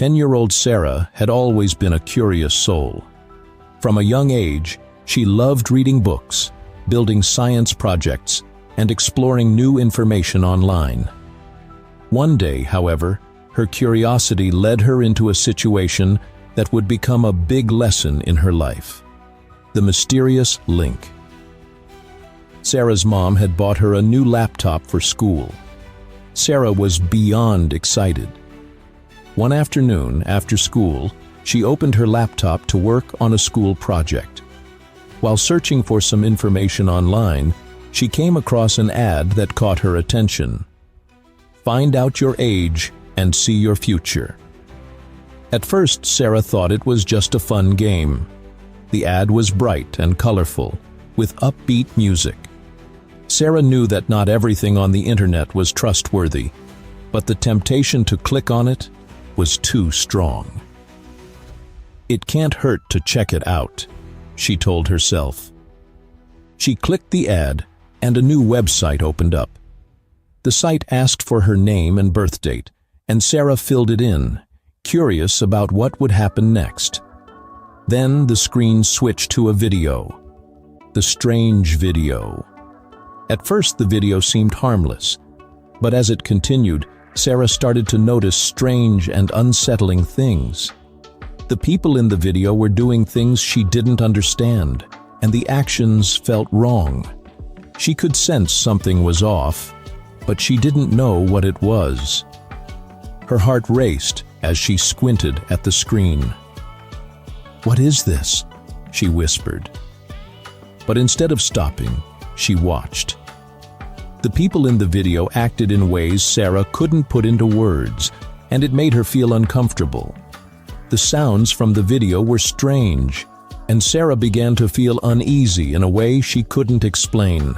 10-year-old Sarah had always been a curious soul. From a young age, she loved reading books, building science projects, and exploring new information online. One day, however, her curiosity led her into a situation that would become a big lesson in her life: the mysterious link. Sarah's mom had bought her a new laptop for school. Sarah was beyond excited. One afternoon, after school, she opened her laptop to work on a school project. While searching for some information online, she came across an ad that caught her attention. "Find out your age and see your future." At first, Sarah thought it was just a fun game. The ad was bright and colorful, with upbeat music. Sarah knew that not everything on the internet was trustworthy, but the temptation to click on it was too strong. "It can't hurt to check it out," she told herself. She clicked the ad, and a new website opened up. The site asked for her name and birth date, and Sarah filled it in, curious about what would happen next. Then the screen switched to a video. The strange video. At first, the video seemed harmless, but as it continued, Sarah started to notice strange and unsettling things. The people in the video were doing things she didn't understand, and the actions felt wrong. She could sense something was off, but she didn't know what it was. Her heart raced as she squinted at the screen. "What is this?" she whispered. But instead of stopping, she watched. The people in the video acted in ways Sarah couldn't put into words, and it made her feel uncomfortable. The sounds from the video were strange, and Sarah began to feel uneasy in a way she couldn't explain.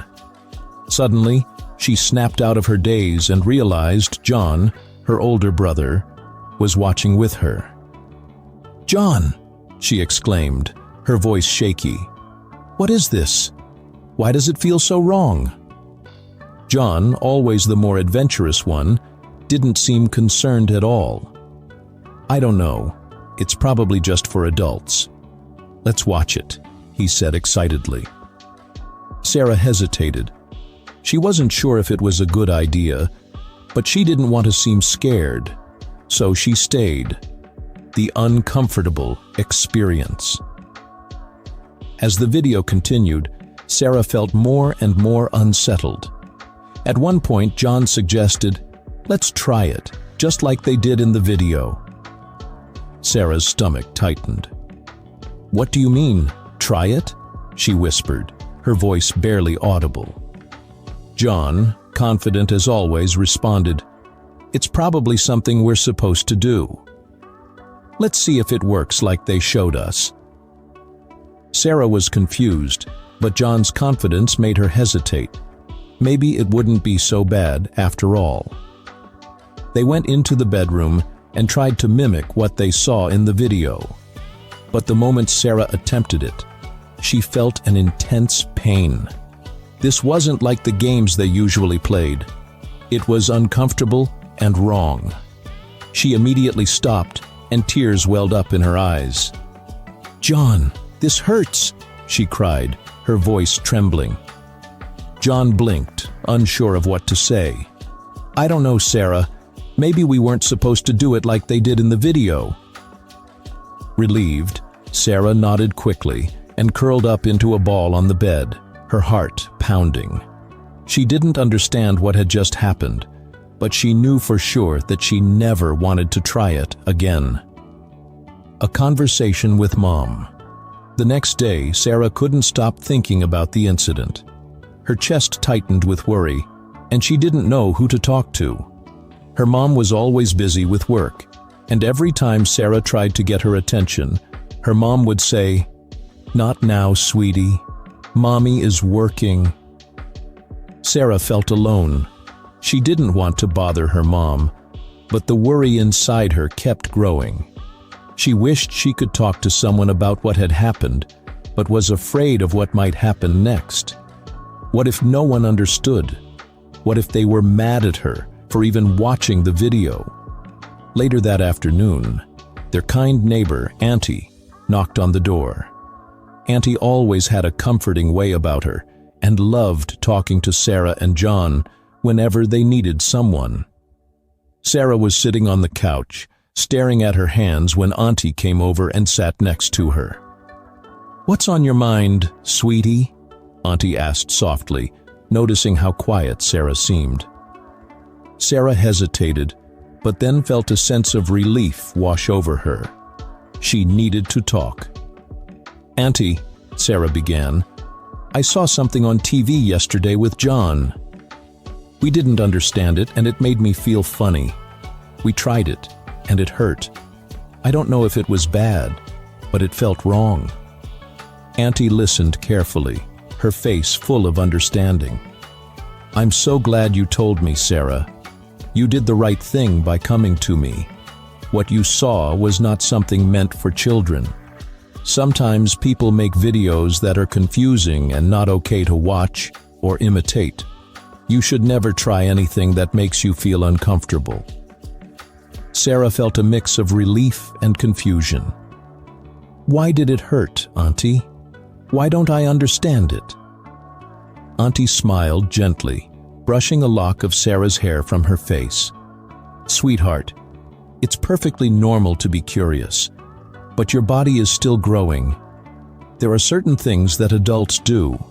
Suddenly, she snapped out of her daze and realized John, her older brother, was watching with her. "John!" she exclaimed, her voice shaky. "What is this? Why does it feel so wrong?" John, always the more adventurous one, didn't seem concerned at all. "I don't know. It's probably just for adults. Let's watch it," he said excitedly. Sarah hesitated. She wasn't sure if it was a good idea, but she didn't want to seem scared, so she stayed. The uncomfortable experience. As the video continued, Sarah felt more and more unsettled. At one point, John suggested, "Let's try it, just like they did in the video." Sarah's stomach tightened. "What do you mean, try it?" she whispered, her voice barely audible. John, confident as always, responded, "It's probably something we're supposed to do. Let's see if it works like they showed us." Sarah was confused, but John's confidence made her hesitate. Maybe it wouldn't be so bad after all. They went into the bedroom and tried to mimic what they saw in the video. But the moment Sarah attempted it, she felt an intense pain. This wasn't like the games they usually played. It was uncomfortable and wrong. She immediately stopped, and tears welled up in her eyes. "John, this hurts!" she cried, her voice trembling. John blinked, unsure of what to say. "I don't know, Sarah. Maybe we weren't supposed to do it like they did in the video." Relieved, Sarah nodded quickly and curled up into a ball on the bed, her heart pounding. She didn't understand what had just happened, but she knew for sure that she never wanted to try it again. A conversation with Mom. The next day, Sarah couldn't stop thinking about the incident. Her chest tightened with worry, and she didn't know who to talk to. Her mom was always busy with work, and every time Sarah tried to get her attention, her mom would say, "Not now, sweetie. Mommy is working." Sarah felt alone. She didn't want to bother her mom, but the worry inside her kept growing. She wished she could talk to someone about what had happened, but was afraid of what might happen next. What if no one understood? What if they were mad at her for even watching the video? Later that afternoon, Their kind neighbor, Auntie, knocked on the door. Auntie always had a comforting way about her and loved talking to Sarah and John whenever they needed someone. Sarah was sitting on the couch, staring at her hands when Auntie came over and sat next to her. "What's on your mind, sweetie?" Auntie asked softly, noticing how quiet Sarah seemed. Sarah hesitated, but then felt a sense of relief wash over her. She needed to talk. "Auntie," Sarah began, "I saw something on TV yesterday with John. We didn't understand it, and it made me feel funny. We tried it, and it hurt. I don't know if it was bad, but it felt wrong." Auntie listened carefully, her face full of understanding. "I'm so glad you told me, Sarah. You did the right thing by coming to me. What you saw was not something meant for children. Sometimes people make videos that are confusing and not okay to watch or imitate. You should never try anything that makes you feel uncomfortable." Sarah felt a mix of relief and confusion. "Why did it hurt, Auntie? Why don't I understand it?" Auntie smiled gently, brushing a lock of Sarah's hair from her face. "Sweetheart, it's perfectly normal to be curious, but your body is still growing. There are certain things that adults do,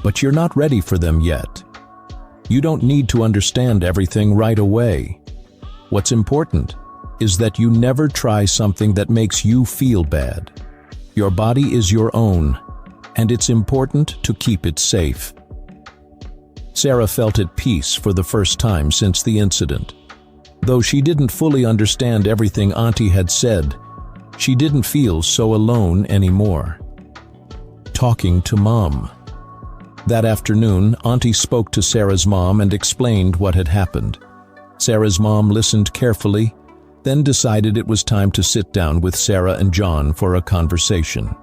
but you're not ready for them yet. You don't need to understand everything right away. What's important is that you never try something that makes you feel bad. Your body is your own, and it's important to keep it safe." Sarah felt at peace for the first time since the incident. Though she didn't fully understand everything Auntie had said, she didn't feel so alone anymore. Talking to Mom. That afternoon, Auntie spoke to Sarah's mom and explained what had happened. Sarah's mom listened carefully, then decided it was time to sit down with Sarah and John for a conversation.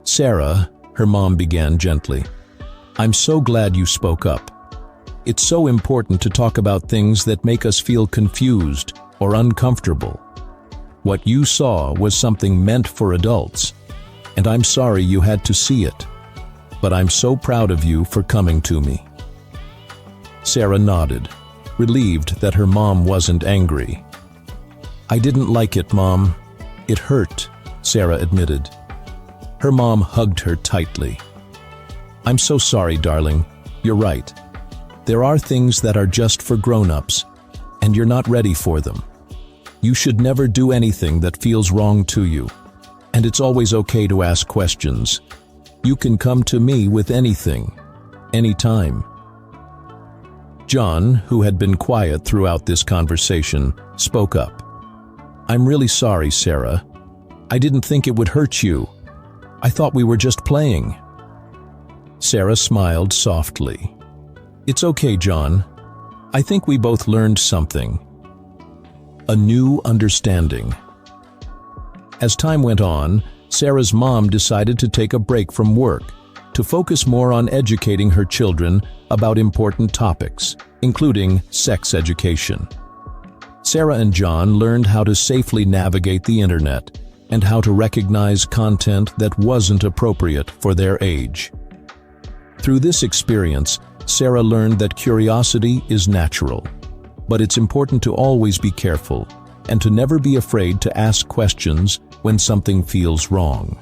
"Sarah," her mom began gently, "I'm so glad you spoke up. It's so important to talk about things that make us feel confused or uncomfortable. What you saw was something meant for adults, and I'm sorry you had to see it. But I'm so proud of you for coming to me." Sarah nodded, relieved that her mom wasn't angry. "I didn't like it, Mom. It hurt," Sarah admitted. Her mom hugged her tightly. "I'm so sorry, darling. You're right. There are things that are just for grown-ups, and you're not ready for them. You should never do anything that feels wrong to you, and it's always okay to ask questions. You can come to me with anything, anytime." John, who had been quiet throughout this conversation, spoke up. "I'm really sorry, Sarah. I didn't think it would hurt you. I thought we were just playing." Sarah smiled softly. "It's okay, John. I think we both learned something. A new understanding." As time went on, Sarah's mom decided to take a break from work to focus more on educating her children about important topics, including sex education. Sarah and John learned how to safely navigate the internet and how to recognize content that wasn't appropriate for their age. Through this experience, Sarah learned that curiosity is natural, but it's important to always be careful and to never be afraid to ask questions when something feels wrong.